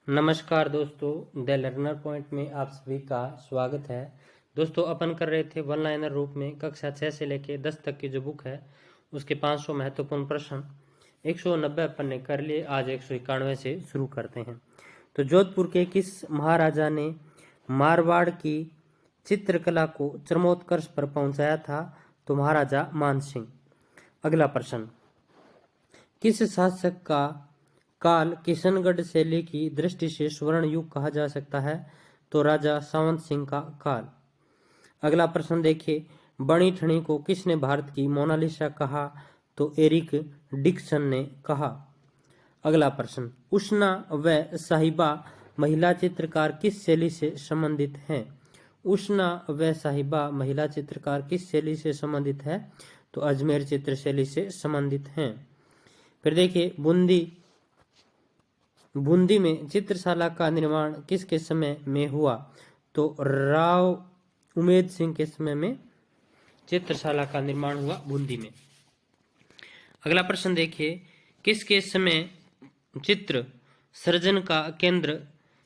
नमस्कार दोस्तों, the learner point में आप सभी का स्वागत है। दोस्तों, अपन कर रहे थे वन लाइनर रूप में कक्षा 6 से लेके 10 तक की जो बुक है उसके 500 महत्वपूर्ण प्रश्न 190 अपन ने कर लिए। आज 191 से शुरू करते हैं। तो जोधपुर के किस महाराजा ने मारवाड़ की चित्रकला को चरमोत्कर्ष पर पहुंचाया था? तो महाराजा मानसिंह। अगला प्रश्न, किस शासक का काल किशनगढ़ शैली की दृष्टि से स्वर्ण युग कहा जा सकता है? तो राजा सावंत सिंह का काल। अगला प्रश्न देखिए, बणी ठणी को किसने भारत की मोनालिसा कहा? तो एरिक डिक्सन ने कहा। अगला प्रश्न, उष्णा व साहिबा महिला चित्रकार किस शैली से संबंधित हैं? उष्णा व साहिबा महिला चित्रकार किस शैली से संबंधित है? तो अजमेर चित्र शैली से संबंधित हैं। फिर देखिए, बूंदी में चित्रशाला का निर्माण किसके समय में हुआ? तो राव उमेद सिंह के समय में चित्रशाला का निर्माण हुआ बूंदी में। अगला प्रश्न देखिए, किसके समय चित्र सर्जन का केंद्र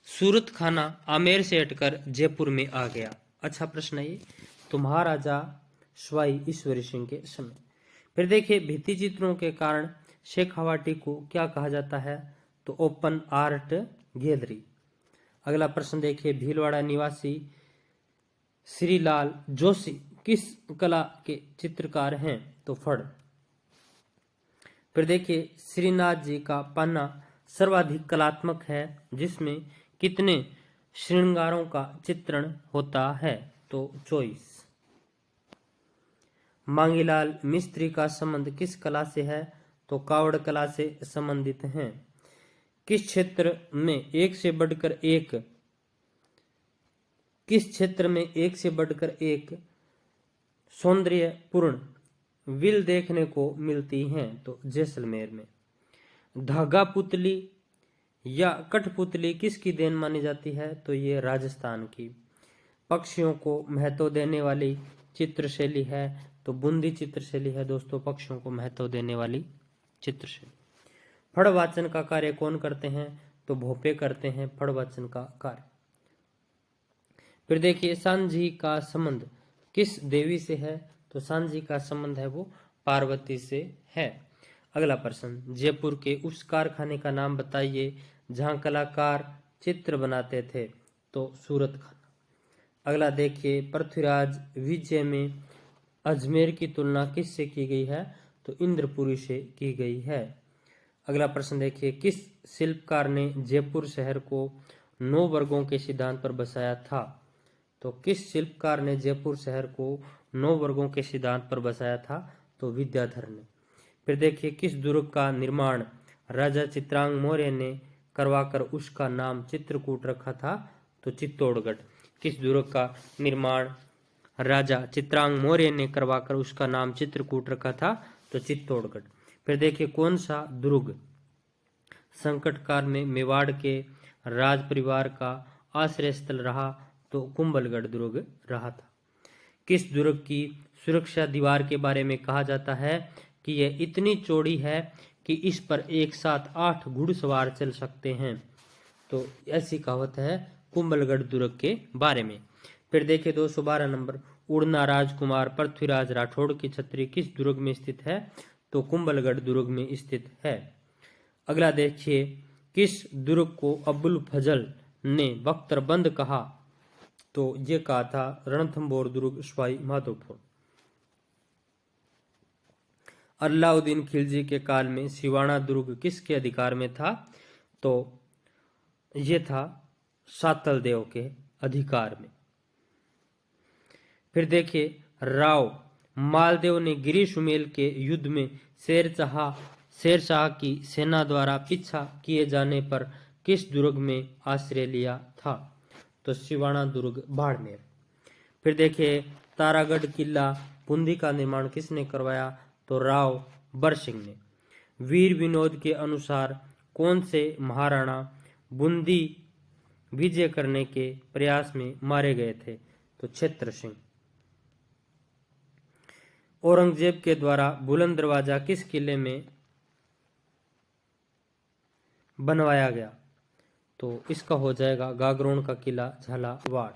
सूरत खाना आमेर से हटकर जयपुर में आ गया? अच्छा प्रश्न है ये। तो महाराजा सवाई ईश्वरी सिंह के समय। फिर देखिए, भित्ति चित्रों के कारण शेखावाटी को क्या कहा जाता है? तो ओपन आर्ट गैलरी। अगला प्रश्न देखिए, भीलवाड़ा निवासी श्रीलाल जोशी किस कला के चित्रकार हैं? तो फड़। फिर देखिए, श्रीनाथ जी का पन्ना सर्वाधिक कलात्मक है जिसमें कितने श्रृंगारों का चित्रण होता है? तो 24। मांगीलाल मिस्त्री का संबंध किस कला से है? तो कावड़ कला से संबंधित हैं। किस क्षेत्र में एक से बढ़कर एक सौंदर्यपूर्ण विल देखने को मिलती हैं? तो जैसलमेर में। धागा पुतली या कठपुतली किसकी देन मानी जाती है? तो ये राजस्थान की। पक्षियों को महत्व देने वाली चित्रशैली है? तो बूंदी चित्रशैली है दोस्तों, पक्षियों को महत्व देने वाली चित्रशैली। फड़ वाचन का कार्य कौन करते हैं? तो भोपे करते हैं फड़ वाचन का कार्य। फिर देखिए, सांझी का संबंध किस देवी से है? तो सांझी का संबंध है वो पार्वती से है। अगला प्रश्न, जयपुर के उस कारखाने का नाम बताइए जहां कलाकार चित्र बनाते थे? तो सूरत खाना। अगला देखिए, पृथ्वीराज विजय में अजमेर की तुलना किससे की गई है? तो इंद्रपुरी से की गई है। अगला प्रश्न देखिए, किस शिल्पकार ने जयपुर शहर को 9 वर्गों के सिद्धांत पर बसाया था? तो किस शिल्पकार ने जयपुर शहर को 9 वर्गों के सिद्धांत पर बसाया था? तो विद्याधर ने। फिर देखिए, किस दुर्ग का निर्माण राजा चित्रांग मौर्य ने करवाकर उसका नाम चित्रकूट रखा था? तो चित्तौड़गढ़। किस दुर्ग का निर्माण राजा चित्रांग मौर्य ने करवाकर उसका नाम चित्रकूट रखा था? तो चित्तौड़गढ़। फिर देखिए, कौन सा दुर्ग संकट काल में मेवाड़ के राज परिवार का आश्रय स्थल रहा? तो कुंभलगढ़ दुर्ग रहा था। किस दुर्ग की सुरक्षा दीवार के बारे में कहा जाता है कि यह इतनी चौड़ी है कि इस पर एक साथ 8 घुड़सवार चल सकते हैं? तो ऐसी कहावत है कुंभलगढ़ दुर्ग के बारे में। फिर देखिए 212 नंबर, उड़ना राजकुमार पृथ्वीराज राठौड़ की छतरी किस दुर्ग में स्थित है? तो कुंभलगढ़ दुर्ग में स्थित है। अगला देखिए, किस दुर्ग को अबुल फजल ने बख्तरबंद कहा? तो ये कहा था रणथंभौर दुर्ग सवाई माधोपुर। अलाउद्दीन खिलजी के काल में सिवाना दुर्ग किसके अधिकार में था? तो ये था सातल देव के अधिकार में। फिर देखिए, राव मालदेव ने गिरी सुमेल के युद्ध में शेरशाह की सेना द्वारा पीछा किए जाने पर किस दुर्ग में आश्रय लिया था? तो सिवाना दुर्ग बाड़मेर। फिर देखिए, तारागढ़ किला बूंदी का निर्माण किसने करवाया? तो राव बरसिंह ने। वीर विनोद के अनुसार कौन से महाराणा बूंदी विजय करने के प्रयास में मारे गए थे? तो छत्र सिंह। औरंगजेब के द्वारा बुलंद दरवाजा किस किले में बनवाया गया? तो इसका हो जाएगा गागरोन का किला झालावाड़।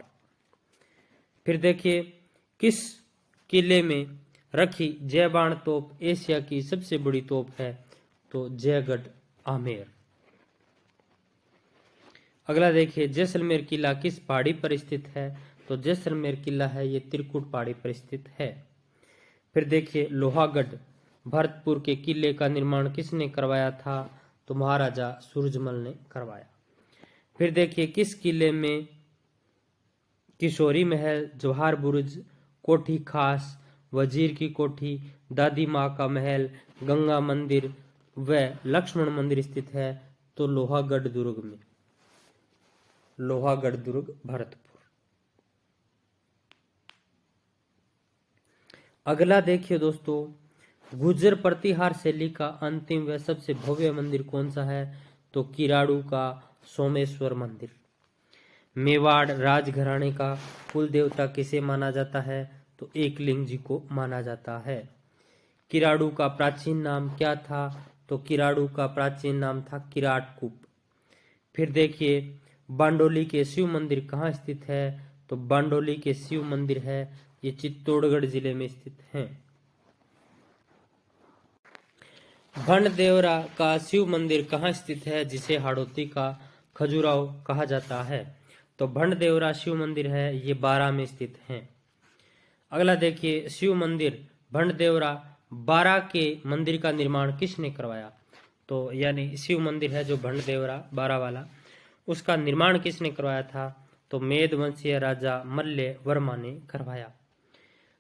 फिर देखिए किस किले में रखी जयबाण तोप एशिया की सबसे बड़ी तोप है, तो जयगढ़ आमेर। अगला देखिए जैसलमेर किला किस पहाड़ी पर स्थित है, तो जैसलमेर किला है ये त्रिकुट पहाड़ी पर स्थित है। फिर देखिए लोहागढ़ भरतपुर के किले का निर्माण किसने करवाया था, तो महाराजा सूरजमल ने करवाया। फिर देखिए किस किले में किशोरी महल, जवाहर बुर्ज, कोठी खास, वजीर की कोठी, दादी माँ का महल, गंगा मंदिर व लक्ष्मण मंदिर स्थित है, तो लोहागढ़ दुर्ग में, लोहागढ़ दुर्ग भरतपुर। अगला देखिए दोस्तों गुर्जर प्रतिहार शैली का अंतिम व सबसे भव्य मंदिर कौन सा है, तो किराड़ू का सोमेश्वर मंदिर। मेवाड़ राजघराने का कुल देवता किसे माना जाता है, तो एकलिंग जी को माना जाता है। किराड़ू का प्राचीन नाम क्या था, तो किराड़ू का प्राचीन नाम था किराटकूप। फिर देखिए बांडोली के शिव मंदिर कहाँ स्थित है, तो बांडोली के शिव मंदिर है ये चित्तौड़गढ़ जिले में स्थित है। भंडदेवरा का शिव मंदिर कहाँ स्थित है, जिसे हाड़ौती का खजुराहो कहा जाता है, तो भंडदेवरा शिव मंदिर है ये बारां में स्थित है। अगला देखिए शिव मंदिर भंडदेवरा बारां के मंदिर का निर्माण किसने करवाया, तो यानी शिव मंदिर है जो भंडदेवरा बारां वाला, उसका निर्माण किसने करवाया था, तो मेदवंशीय राजा मल्ल वर्मा ने करवाया।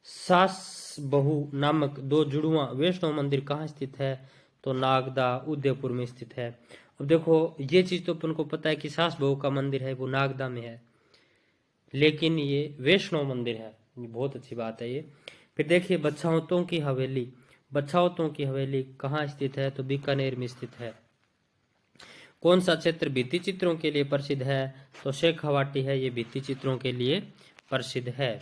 सास बहु नामक दो जुड़वा वैष्णव मंदिर कहाँ स्थित है, तो नागदा उदयपुर में स्थित है। अब देखो ये चीज तो अपन को पता है कि सास बहू का मंदिर है वो नागदा में है, लेकिन ये वैष्णव मंदिर है, ये बहुत अच्छी बात है ये। फिर देखिए बछाउतों की हवेली, बछाउतों की हवेली कहाँ स्थित है, तो बीकानेर में स्थित है। कौन सा क्षेत्र भित्ति चित्रों के लिए प्रसिद्ध है, तो शेखावाटी है ये भित्ति चित्रों के लिए प्रसिद्ध है।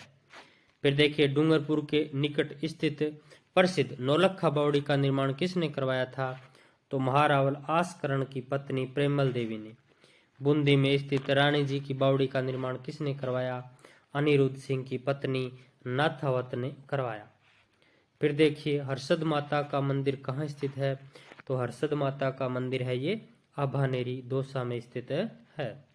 फिर देखिए डूंगरपुर के निकट स्थित प्रसिद्ध नौलखा बावड़ी का निर्माण किसने करवाया था, तो महारावल आस्करण की पत्नी प्रेमल देवी ने। बूंदी में स्थित रानी जी की बावड़ी का निर्माण किसने करवाया, अनिरुद्ध सिंह की पत्नी नाथावत ने करवाया। फिर देखिए हर्षद माता का मंदिर कहाँ स्थित है, तो हर्षद माता का मंदिर है ये अभानेरी दौसा में स्थित है।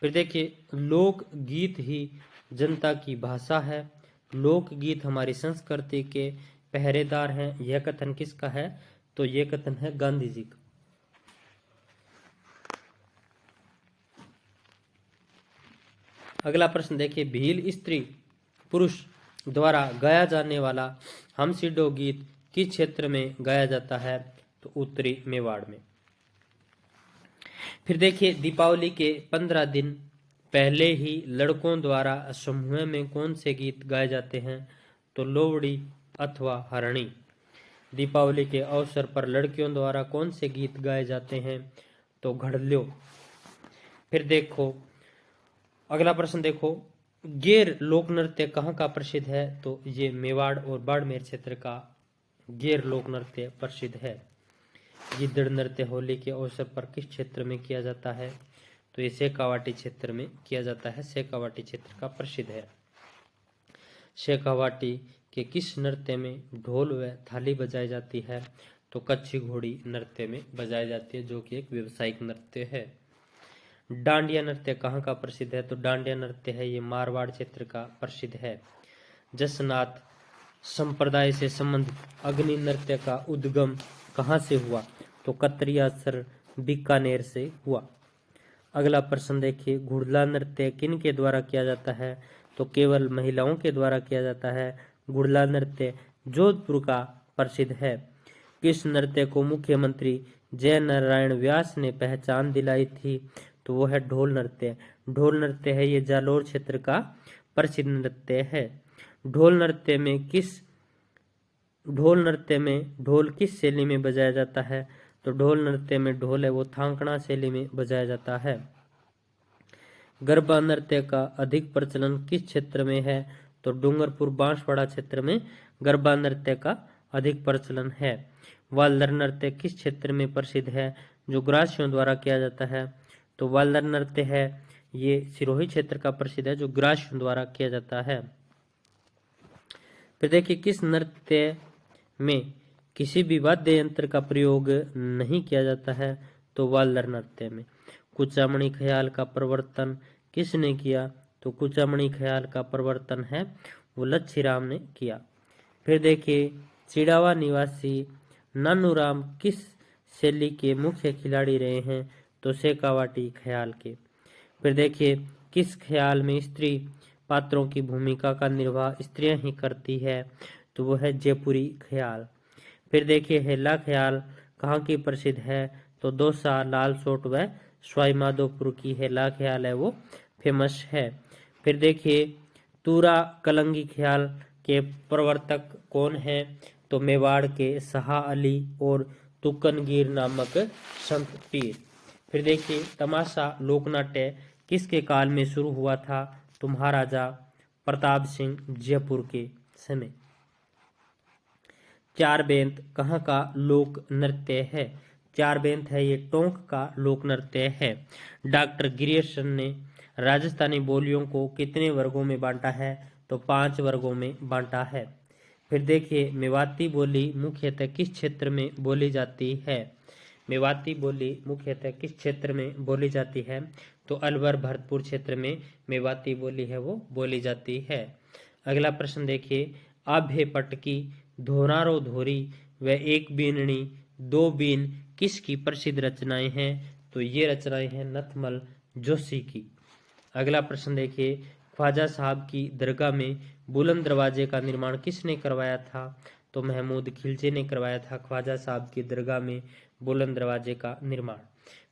फिर देखिए लोक गीत ही जनता की भाषा है, लोक गीत हमारी संस्कृति के पहरेदार हैं, यह कथन किसका है, तो यह कथन है गांधी जी का। अगला प्रश्न देखिए भील स्त्री पुरुष द्वारा गाया जाने वाला हमसिडो गीत किस क्षेत्र में गाया जाता है, तो उत्तरी मेवाड़ में। फिर देखिए दीपावली के 15 दिन पहले ही लड़कों द्वारा समूह में कौन से गीत गाए जाते हैं, तो लोवड़ी अथवा हरणी। दीपावली के अवसर पर लड़कियों द्वारा कौन से गीत गाए जाते हैं, तो घड़ल्यो। फिर देखो अगला प्रश्न देखो गेर लोक नृत्य कहाँ का प्रसिद्ध है, तो ये मेवाड़ और बाड़मेर क्षेत्र का गेर लोक नृत्य प्रसिद्ध है। गिद्दड़ नृत्य होली के अवसर पर किस क्षेत्र में किया जाता है, तो ये शेखावाटी क्षेत्र में किया जाता है, शेखावाटी क्षेत्र का प्रसिद्ध है। शेखावाटी के किस नृत्य में ढोल व थाली बजाई जाती है, तो कच्छी घोड़ी नृत्य में बजाई जाती है, जो कि एक व्यावसायिक नृत्य है। डांडिया नृत्य कहाँ का प्रसिद्ध है, तो डांडिया नृत्य है ये मारवाड़ क्षेत्र का प्रसिद्ध है। जसनाथ संप्रदाय से संबंधित अग्नि नृत्य का उद्गम कहाँ से हुआ, तो कतरियासर बीकानेर से हुआ। अगला प्रश्न देखिए घुड़ला नृत्य किन के द्वारा किया जाता है, तो केवल महिलाओं के द्वारा किया जाता है। घुड़ला नृत्य जोधपुर का प्रसिद्ध है। किस नृत्य को मुख्यमंत्री जय नारायण व्यास ने पहचान दिलाई थी, तो वो है ढोल नृत्य। ढोल नृत्य है ये जालोर क्षेत्र का प्रसिद्ध नृत्य है। ढोल नृत्य में ढोल किस शैली में बजाया जाता है, तो ढोल नृत्य में ढोल है वो थांकड़ा शैली में बजाया जाता है। गरबा नृत्य का अधिक प्रचलन किस क्षेत्र में है, तो डूंगरपुर बांसवाड़ा क्षेत्र में गरबा नृत्य का अधिक प्रचलन है। वाल्दर नृत्य किस क्षेत्र में प्रसिद्ध है, जो ग्रासियों द्वारा किया जाता है, तो वालर नृत्य है ये सिरोही क्षेत्र का प्रसिद्ध है, जो ग्रासियों द्वारा किया जाता है। फिर देखिए किस नृत्य में किसी भी वाद्य यंत्र का प्रयोग नहीं किया जाता है, तो वालर नृत्य में। कुचामणी ख्याल का प्रवर्तन किसने किया, तो कुचामणी ख्याल का प्रवर्तन है वो लच्छीराम ने किया। फिर देखिए चिड़ावा निवासी नानूराम किस शैली के मुख्य खिलाड़ी रहे हैं, तो शेखावाटी ख्याल के। फिर देखिए किस ख्याल में स्त्री पात्रों की भूमिका का निर्वाह स्त्रियां ही करती है, तो वो है जयपुरी ख्याल। फिर देखिए हेला ख्याल कहाँ की प्रसिद्ध है, तो दौसा, लालसोट व सवाई माधोपुर की हेला ख्याल है वो फेमस है। फिर देखिए तूरा कलंगी ख्याल के प्रवर्तक कौन है, तो मेवाड़ के शाह अली और तुकनगीर नामक संत पीर। फिर देखिए तमाशा लोकनाट्य किसके काल में शुरू हुआ था, तो महाराजा प्रताप सिंह जयपुर के समय। चार बेंत कहाँ का लोक नृत्य है, चार बेंत है ये टोंक का लोक नृत्य है। डॉक्टर गिरियर्सन ने राजस्थानी बोलियों को कितने वर्गों में बांटा है, तो 5 वर्गों में बांटा है। फिर देखिए मेवाती बोली मुख्यतः किस क्षेत्र में बोली जाती है, मेवाती बोली मुख्यतः किस क्षेत्र में बोली जाती है, तो अलवर भरतपुर क्षेत्र में मेवाती बोली है वो बोली जाती है। अगला प्रश्न देखिए आभे पटकी, धोरारो धोरी व एक बीननी, दो बीन किसकी प्रसिद्ध रचनाएं हैं, तो ये रचनाएं हैं नथमल जोशी की। अगला प्रश्न देखिए ख्वाजा साहब की दरगाह में बुलंद दरवाजे का निर्माण किसने करवाया था, तो महमूद खिलजी ने करवाया था ख्वाजा साहब की दरगाह में बुलंद दरवाजे का निर्माण।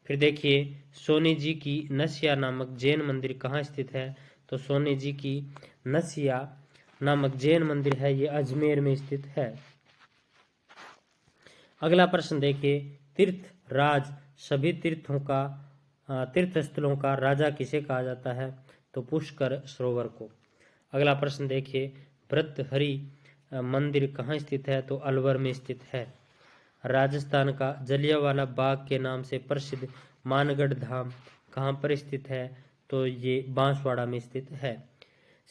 फिर देखिए सोनी जी की नसिया नामक जैन मंदिर कहाँ स्थित है, तो सोनी जी की नसिया नामक जैन मंदिर है ये अजमेर में स्थित है। अगला प्रश्न देखिए तीर्थ राज सभी तीर्थों का तीर्थ स्थलों का राजा किसे कहा जाता है, तो पुष्कर सरोवर को। अगला प्रश्न देखिए भर्तृहरि मंदिर कहाँ स्थित है, तो अलवर में स्थित है। राजस्थान का जलियांवाला बाग के नाम से प्रसिद्ध मानगढ़ धाम कहाँ पर स्थित है, तो ये बांसवाड़ा में स्थित है।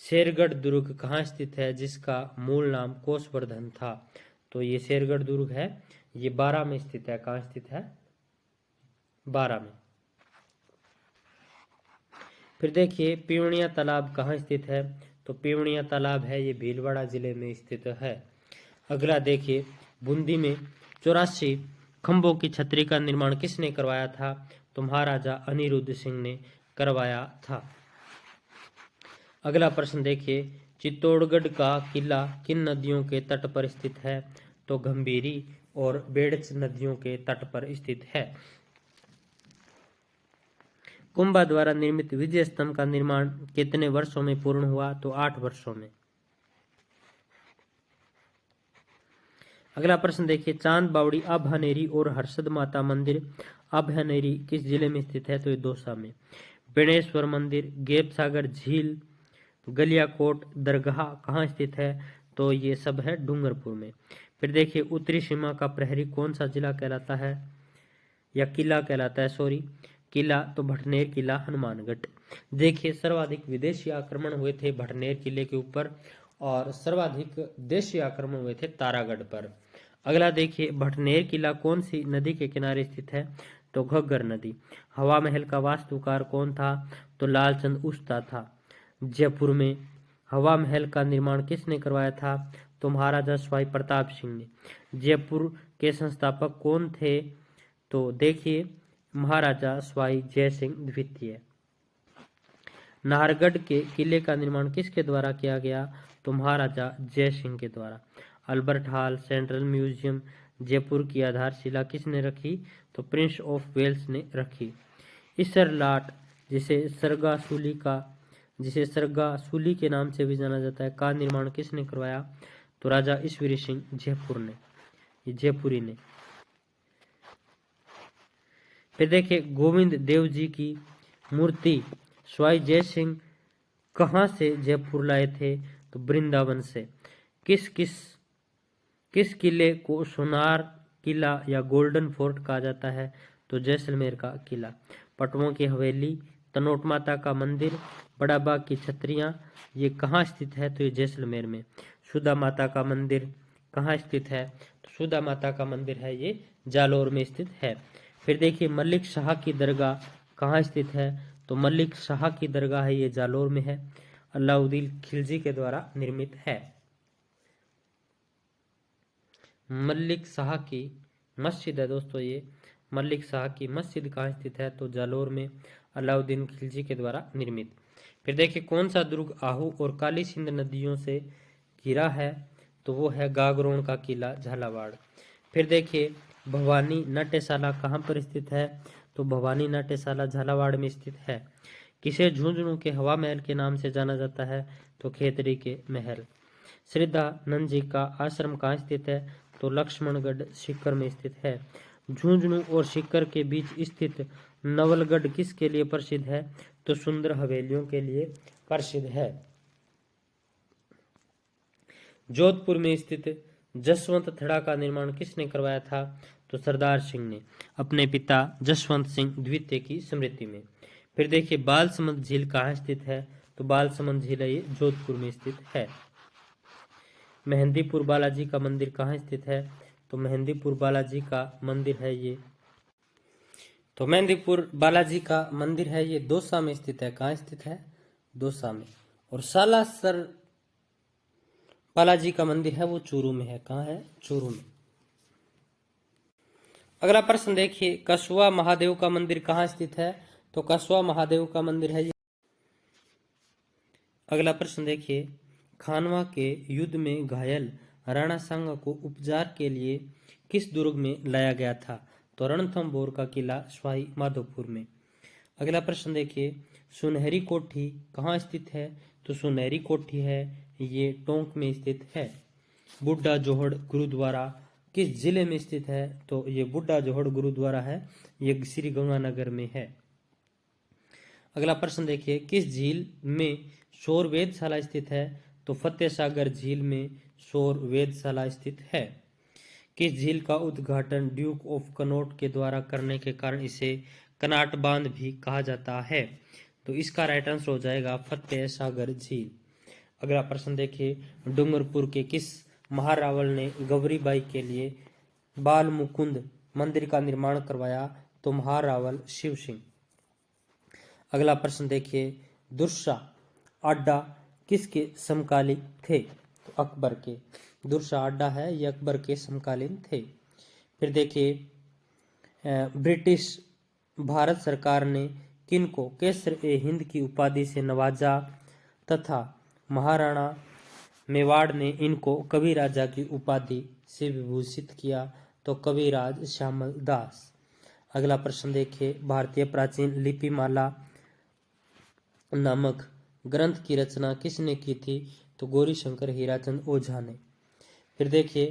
शेरगढ़ दुर्ग कहाँ स्थित है, जिसका मूल नाम कोसवर्धन था, तो ये शेरगढ़ दुर्ग है ये 12 में स्थित है। कहाँ स्थित है, 12 में। फिर देखिए पीवनिया तालाब कहाँ स्थित है, तो पीवनिया तालाब है ये भीलवाड़ा जिले में स्थित है। अगला देखिए बूंदी में 84 खंभों की छतरी का निर्माण किसने करवाया था, तो महाराजा अनिरुद्ध सिंह ने करवाया था। अगला प्रश्न देखिए चित्तौड़गढ़ का किला किन नदियों के तट पर स्थित है, तो गंभीरी और बेड़च नदियों के तट पर स्थित है। कुंभा द्वारा निर्मित विजय स्तंभ का निर्माण कितने वर्षों में पूर्ण हुआ, तो 8 वर्षों में। अगला प्रश्न देखिए चांद बावड़ी अभनेरी और हर्षद माता मंदिर अभनेरी किस जिले में स्थित है, तो ये दौसा में। बेणेश्वर मंदिर गेप सागर झील गलियाकोट दरगाह कहाँ स्थित है, तो ये सब है डूंगरपुर में। फिर देखिए उत्तरी सीमा का प्रहरी कौन सा जिला कहलाता है या किला कहलाता है, सॉरी किला, तो भटनेर किला हनुमानगढ़। देखिए सर्वाधिक विदेशी आक्रमण हुए थे भटनेर किले के ऊपर और सर्वाधिक देशी आक्रमण हुए थे तारागढ़ पर। अगला देखिए भटनेर किला कौन सी नदी के किनारे स्थित है, तो घग्गर नदी। हवा महल का वास्तुकार कौन था, तो लालचंद उस्ता था। जयपुर में हवा महल का निर्माण किसने करवाया था, तो महाराजा सवाई प्रताप सिंह ने। जयपुर के संस्थापक कौन थे, तो देखिए महाराजा सवाई जय सिंह द्वितीय। नाहरगढ़ के किले का निर्माण किसके द्वारा किया गया, तो महाराजा जय सिंह के द्वारा। Albert hall central museum Jaipur की आधारशिला किसने रखी, तो प्रिंस ऑफ वेल्स ने रखी। इसरलाट जिसे सरगासुली के नाम से भी जाना जाता है का निर्माण किसने करवाया, तो राजा ईश्वरी सिंह जयपुरी ने। फिर देखिए गोविंद देव जी की मूर्ति सवाई जय सिंह कहाँ से जयपुर लाए थे, तो वृंदावन से। किस किले को सोनार किला या गोल्डन फोर्ट कहा जाता है, तो जैसलमेर का किला। पटवों की हवेली, तनोट माता का मंदिर, बड़ा बाग की छतरियाँ, ये कहाँ स्थित है? तो ये जैसलमेर में। सुधा माता का मंदिर कहाँ स्थित है? तो सुधा माता का मंदिर है ये जालौर में स्थित है। फिर देखिए मलिक शाह की दरगाह कहाँ स्थित है? तो मलिक शाह की दरगाह है ये जालौर में है, अलाउद्दीन खिलजी के द्वारा निर्मित है। मलिक शाह की मस्जिद है दोस्तों ये, मलिक शाह की मस्जिद कहाँ स्थित है? तो जालौर में, अलाउद्दीन खिलजी के द्वारा निर्मित। फिर देखिए कौन सा दुर्ग आहू और काली सिंध नदियों से घिरा है? तो वो है गागरोन का किला झालावाड़। फिर देखिए भवानी नाट्यशाला कहाँ पर स्थित है? तो भवानी नाट्यशाला झालावाड़ में स्थित है। किसे झुंझुनू के हवा महल के नाम से जाना जाता है? तो खेतरी के महल। श्रद्धानंद जी का आश्रम कहाँ स्थित है? तो लक्ष्मणगढ़ सीकर में स्थित है। झुंझुनू और सीकर के बीच स्थित नवलगढ़ किसके लिए प्रसिद्ध है? तो सुंदर हवेलियों के लिए प्रसिद्ध है। जोधपुर में स्थित जसवंत थड़ा का निर्माण किसने करवाया था? तो सरदार सिंह ने, अपने पिता जसवंत सिंह द्वितीय की स्मृति में। फिर देखिए बालसमंद झील कहाँ स्थित है? तो बालसमंद झील है ये जोधपुर में स्थित है। मेहंदीपुर बालाजी का मंदिर कहाँ स्थित है? तो मेहंदीपुर बालाजी का मंदिर है ये, तो मेहंदीपुर बालाजी का मंदिर है ये दौसा में स्थित है। कहाँ स्थित है? दौसा में। और सालासर बालाजी का मंदिर है वो चूरू में है। कहाँ है? चूरू में। अगला प्रश्न देखिए कसवा महादेव का मंदिर कहाँ स्थित है? तो कसवा महादेव का मंदिर है ये। अगला प्रश्न देखिए खानवा के युद्ध में घायल राणा सांगा को उपचार के लिए किस दुर्ग में लाया गया था? तो रणथंभौर का किला सवाई माधोपुर में। अगला प्रश्न देखिए सुनहरी कोठी कहाँ स्थित है? तो सुनहरी कोठी है ये टोंक में स्थित है। बुड्ढा जोहड़ गुरुद्वारा किस जिले में स्थित है? तो ये बुड्ढा जोहड़ गुरुद्वारा है ये श्री गंगानगर में है। अगला प्रश्न देखिए किस झील में सौर वेधशाला स्थित है? तो फतेह सागर झील में सौर वेधशाला स्थित है। किस झील का उद्घाटन ड्यूक ऑफ कनॉट के द्वारा करने के कारण इसे कनाट बांध भी कहा जाता है? तो इसका राइट आंसर हो जाएगा फतेह सागर झील। अगला प्रश्न देखिए डूंगरपुर के किस महारावल ने गौरीबाई के लिए बाल मुकुंद मंदिर का निर्माण करवाया? तो महारावल शिव सिंह। अगला प्रश्न देखिए दुर्सा अड्डा किसके समकालीन थे? तो अकबर के। दुर्सा अड्डा है ये अकबर के समकालीन थे। फिर देखिए ब्रिटिश भारत सरकार ने किनको केसर ए हिंद की उपाधि से नवाजा तथा महाराणा मेवाड़ ने इनको कवि राजा की उपाधि से विभूषित किया? तो कविराज श्यामल दास। अगला प्रश्न देखिए भारतीय प्राचीन लिपिमाला नामक ग्रंथ की रचना किसने की थी? तो गौरीशंकर हीराचंद ओझा ने। फिर देखिए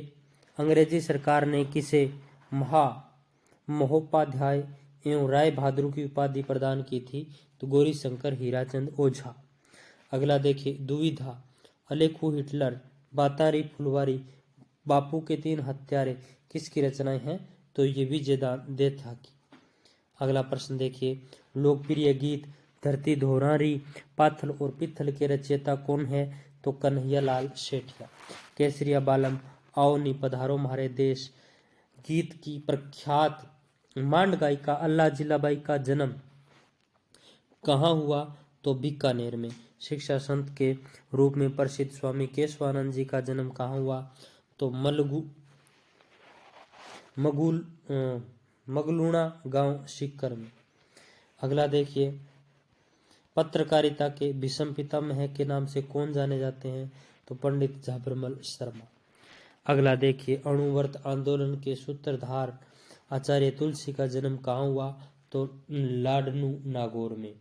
अंग्रेजी सरकार ने किसे महोपाध्याय एवं राय बहादुर की उपाधि प्रदान की थी? तो गौरीशंकर हीराचंद ओझा। अगला देखिए दुविधा अलेखू हिटलर बातारी फुलवारी बापू के 3 हत्यारे किसकी रचनाएं हैं? तो ये विजयदान देथा की। अगला प्रश्न देखिए लोकप्रिय गीत धरती धोरारी पाथल और पित्थल के रचयिता कौन है? तो कन्हैयालाल सेठिया। केसरिया बालम आओ नी पधारो हमारे देश गीत की प्रख्यात मांड गायिका अल्लाह जिलाबाई का जन्म कहाँ हुआ? तो बीकानेर में। शिक्षा संत के रूप में प्रसिद्ध स्वामी केशवानंद जी का जन्म कहाँ हुआ? तो मगलूणा गांव सीकर में। अगला देखिए पत्रकारिता के भीष्म पितामह के नाम से कौन जाने जाते हैं? तो पंडित झाबरमल शर्मा। अगला देखिए अणुव्रत आंदोलन के सूत्रधार आचार्य तुलसी का जन्म कहाँ हुआ? तो लाडनू नागौर में।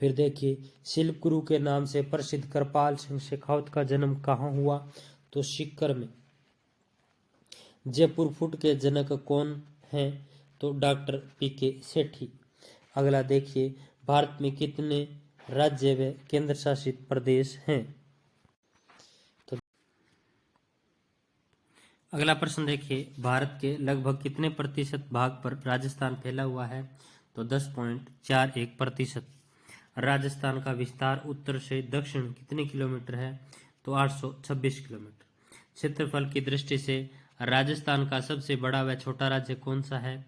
फिर देखिए शिल्प गुरु के नाम से प्रसिद्ध कृपाल सिंह शेखावत का जन्म कहाँ हुआ? तो सीकर में। जयपुर फूट के जनक कौन हैं? तो डॉक्टर पीके सेठी। अगला देखिए भारत में कितने राज्य व केंद्र शासित प्रदेश हैं? तो अगला प्रश्न देखिए भारत के लगभग कितने प्रतिशत भाग पर राजस्थान फैला हुआ है? तो 10.41%। राजस्थान का विस्तार उत्तर से दक्षिण कितने किलोमीटर है? तो 826 किलोमीटर। क्षेत्रफल की दृष्टि से राजस्थान का सबसे बड़ा व छोटा राज्य कौन सा है?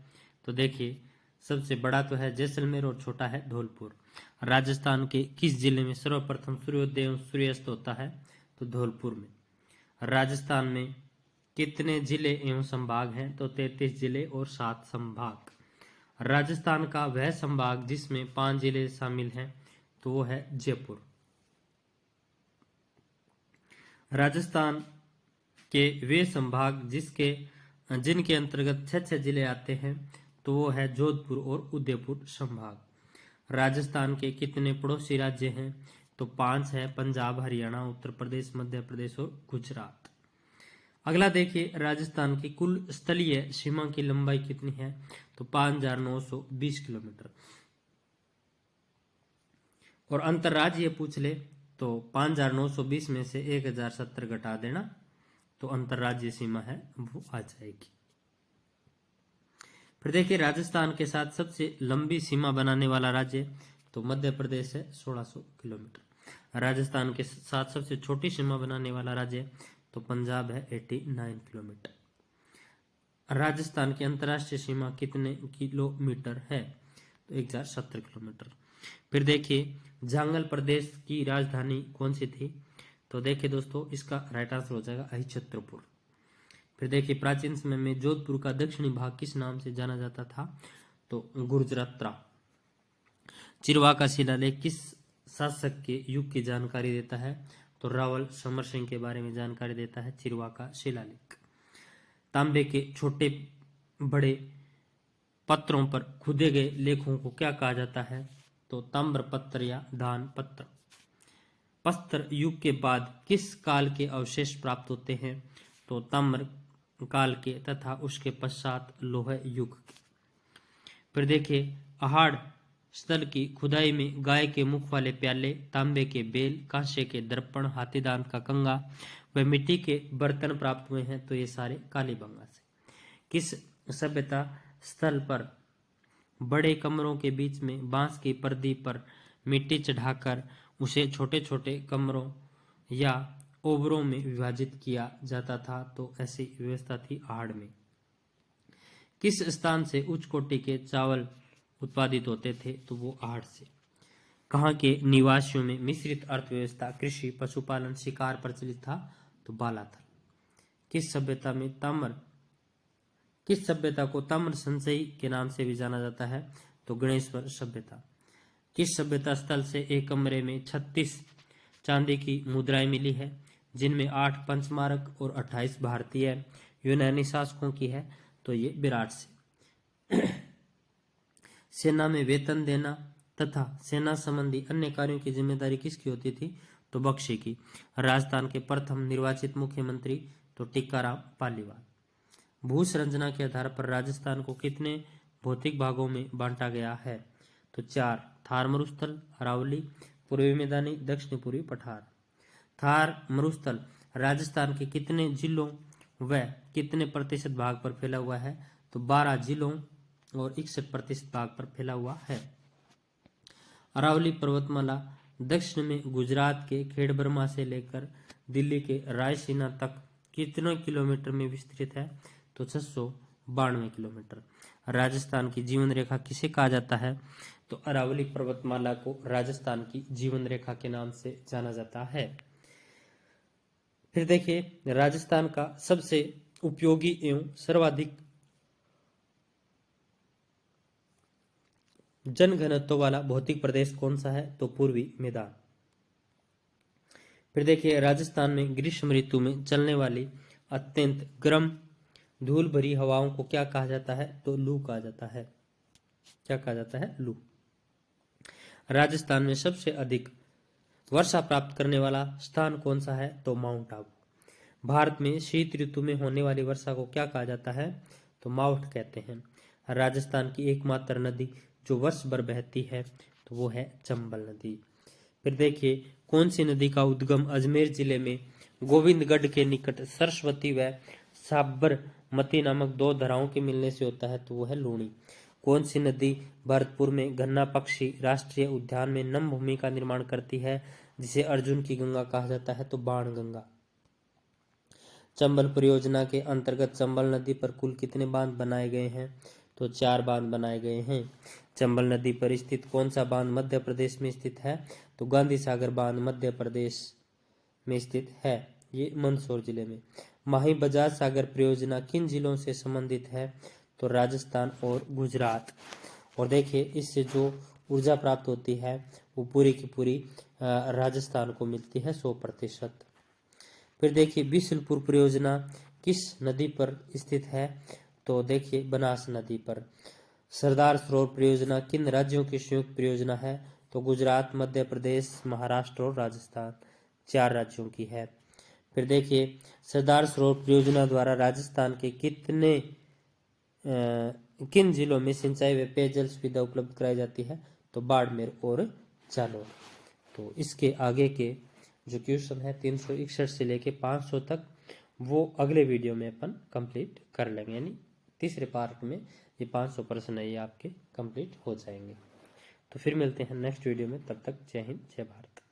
तो देखिए, सबसे बड़ा तो है जैसलमेर और छोटा है धौलपुर। राजस्थान के किस जिले में सर्वप्रथम सूर्योदय एवं सूर्यास्त होता है? तो धौलपुर में। राजस्थान में कितने जिले एवं संभाग हैं? तो 33 जिले और 7 संभाग। राजस्थान का वह संभाग जिसमें 5 जिले शामिल हैं तो वो है जयपुर। राजस्थान के वे संभाग जिनके अंतर्गत 6 जिले आते हैं तो वो है जोधपुर और उदयपुर संभाग। राजस्थान के कितने पड़ोसी राज्य हैं? तो 5 है, पंजाब, हरियाणा, उत्तर प्रदेश, मध्य प्रदेश और गुजरात। अगला देखिए, राजस्थान की कुल स्थलीय सीमा की लंबाई कितनी है? तो 5920 किलोमीटर। और अंतर्राज्यीय पूछ ले तो 5920 में से 1070 घटा देना तो अंतर्राज्यीय सीमा है वो आ जाएगी। फिर देखिए, राजस्थान के साथ सबसे लंबी सीमा बनाने वाला राज्य तो मध्य प्रदेश है 1600 किलोमीटर। राजस्थान के साथ सबसे छोटी सीमा बनाने वाला राज्य तो पंजाब है 89 किलोमीटर। राजस्थान की अंतर्राष्ट्रीय सीमा कितने किलोमीटर है? तो 1070 किलोमीटर। फिर देखिए, जांगल प्रदेश की राजधानी कौन सी थी? तो देखिए दोस्तों, इसका राइट आंसर हो जाएगा अहिच्छत्रपुर। फिर देखिए, प्राचीन समय में जोधपुर का दक्षिणी भाग किस नाम से जाना जाता था? तो गुर्जरात्रा। चिरवा का शिलालेख किस शासक के युग की जानकारी देता है? तो रावल समर सिंह के बारे में जानकारी देता है चिरवा का शिलालेख। तांबे के छोटे बड़े पत्रों पर खुदे गए लेखों को क्या कहा जाता है? तो ताम्र पत्र या दान पत्र। प्रस्तर युग के बाद किस काल के अवशेष प्राप्त होते हैं? तो ताम्र काल के तथा उसके पश्चात लोह युग के। फिर देखिए, आहार स्थल की खुदाई में गाय के मुख वाले प्याले, तांबे के बेल, कांसे के दर्पण, हाथीदांत का कंगा व मिट्टी के बर्तन प्राप्त हुए हैं तो ये सारे कालीबंगा से। किस सभ्यता स्थल पर बड़े कमरों के बीच में बांस की पर्दी पर मिट्टी चढ़ाकर उसे छोटे छोटे कमरों या ओवरों में विभाजित किया जाता था तो ऐसी व्यवस्था थी आहड़ में। किस स्थान से उच्च कोटि के चावल उत्पादित होते थे? तो वो आहड़ से। कहाँ के निवासियों में मिश्रित अर्थव्यवस्था, कृषि, पशुपालन, शिकार प्रचलित था? तो बालाथल। किस सभ्यता को ताम्र संचयी के नाम से भी जाना जाता है? तो गणेश्वर सभ्यता। किस सभ्यता स्थल से एक कमरे में 36 चांदी की मुद्राएं मिली है, जिनमें 8 पंचमारक और 28 भारतीय यूनानी शासकों की है? तो ये विराट से। सेना में वेतन देना तथा सेना संबंधी अन्य कार्यों की जिम्मेदारी किसकी होती थी? तो बख्शी की। राजस्थान के प्रथम निर्वाचित मुख्यमंत्री तो टीकाराम पालीवाल। भू संरचना के आधार पर राजस्थान को कितने भौतिक भागों में बांटा गया है? तो 4। थार मरुस्थल, अरावली, पूर्वी मैदानी, दक्षिण पूर्वी पठार। थार मरुस्थल राजस्थान के कितने जिलों व कितने प्रतिशत भाग पर फैला हुआ है? तो 12 जिलों और 61% भाग पर फैला हुआ है। अरावली पर्वतमाला दक्षिण में गुजरात के खेड़ब्रह्मा से लेकर दिल्ली के रायसीना तक कितने किलोमीटर में विस्तृत है? तो 692 किलोमीटर। राजस्थान की जीवन रेखा किसे कहा जाता है? तो अरावली पर्वतमाला को राजस्थान की जीवन रेखा के नाम से जाना जाता है। फिर देखिए, राजस्थान का सबसे उपयोगी एवं सर्वाधिक जनघनत्व वाला भौतिक प्रदेश कौन सा है? तो पूर्वी मैदान। फिर देखिए, राजस्थान में ग्रीष्म ऋतु में चलने वाली अत्यंत गर्म धूल भरी हवाओं को क्या कहा जाता है? तो लू कहा जाता है। क्या कहा जाता है? लू। राजस्थान में सबसे अधिक वर्षा प्राप्त करने वाला स्थान कौन सा है? तो माउंट आबू। भारत में शीत ऋतु में होने वाली वर्षा को क्या कहा जाता है? तो मावठ कहते हैं। राजस्थान की एकमात्र नदी जो वर्ष भर बहती है तो वो है चंबल नदी। फिर देखिए, कौन सी नदी का उद्गम अजमेर जिले में गोविंदगढ़ के निकट सरस्वती व साबरमती नामक 2 धाराओं के मिलने से होता है? तो वो है लूणी। कौन सी नदी भरतपुर में गन्ना पक्षी राष्ट्रीय उद्यान में नम भूमि का निर्माण करती है, जिसे अर्जुन की गंगा कहा जाता है? तो बाण गंगा। चंबल परियोजना के अंतर्गत चंबल नदी पर कुल कितने बांध बनाए गए हैं? तो 4 बांध बनाए गए हैं। चंबल नदी पर स्थित कौन सा बांध मध्य प्रदेश में स्थित है? तो गांधी सागर बांध मध्य प्रदेश में स्थित है, ये मंदसौर जिले में। माही बजाज सागर परियोजना किन जिलों से संबंधित है? तो राजस्थान और गुजरात। और देखिए, इससे जो ऊर्जा प्राप्त होती है वो पूरी की पूरी राजस्थान को मिलती है 100%। फिर देखिए, बिशुलपुर परियोजना किस नदी पर स्थित है? तो देखिए, बनास नदी पर। सरदार सरोवर परियोजना किन राज्यों की संयुक्त परियोजना है? तो गुजरात, मध्य प्रदेश, महाराष्ट्र और राजस्थान, 4 राज्यों की है। फिर देखिए, सरदार सरोवर परियोजना द्वारा राजस्थान के किन जिलों में सिंचाई व पेयजल सुविधा उपलब्ध कराई जाती है? तो बाड़मेर और जालौर। तो इसके आगे के जो क्वेश्चन है 361 से लेके 500 तक, वो अगले वीडियो में अपन कंप्लीट कर लेंगे, यानी तीसरे पार्ट में ये 500 प्रश्न है ये आपके कंप्लीट हो जाएंगे। तो फिर मिलते हैं नेक्स्ट वीडियो में, तब तक जय हिंद जय भारत।